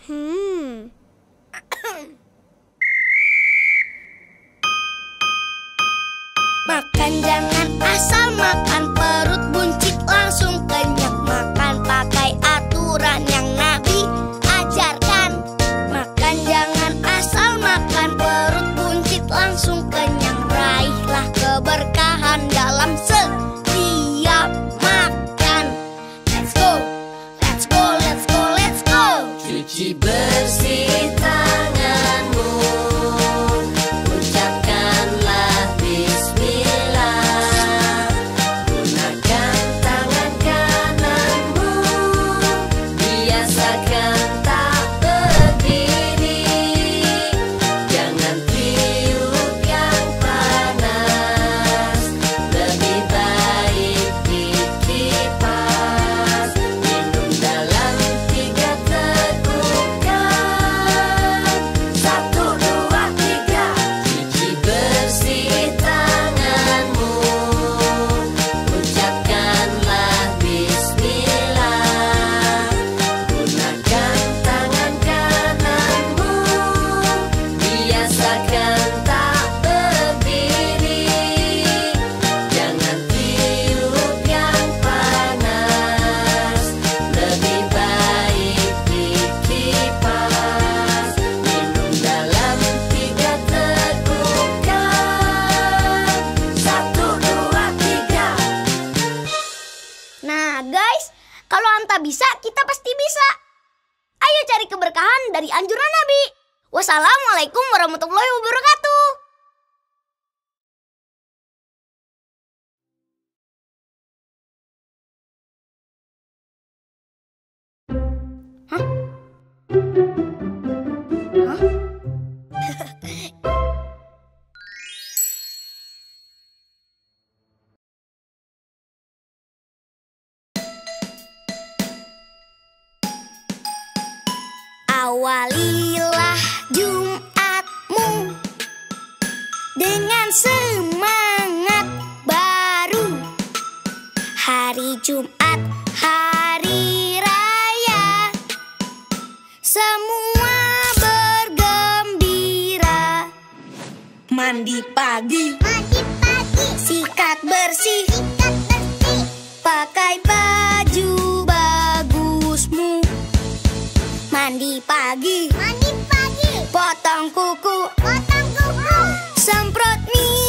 Makan jangan asal makan, perut buncit langsung kenyang. Makan pakai aturan yang Nabi ajarkan. Makan jangan asal makan, perut buncit langsung kenyang. Raihlah keberkahan dalam setiap makan. Let's go, let's go, let's go, let's go. Cuci bersih tanganmu, ucapkanlah bismillah. Gunakan tangan kananmu, biasakan tak berdiri. Jangan tiup yang panas, lebih baik dikipas. Minum dalam 3 tegukan. 1, 2, 3. Cuci bersih tanganmu, ucapkanlah bismillah. Gunakan tangan kananmu, biasakan tak berdiri. Jangan tiup yang panas, lebih baik dikipas. Minum dalam 3 tegukan. 1, 2, 3. Nah guys, kalau Anta bisa, kita pasti bisa. Ayo cari keberkahan dari anjuran Nabi. Wassalamualaikum warahmatullahi wabarakatuh. Hah? Hah? Awalilah Jumatmu dengan semangat baru. Hari Jumat, hari raya, semua bergembira. Mandi pagi, sikat bersih, pakai baju bagusmu. Mandi pagi, potong kuku, semprot minyak.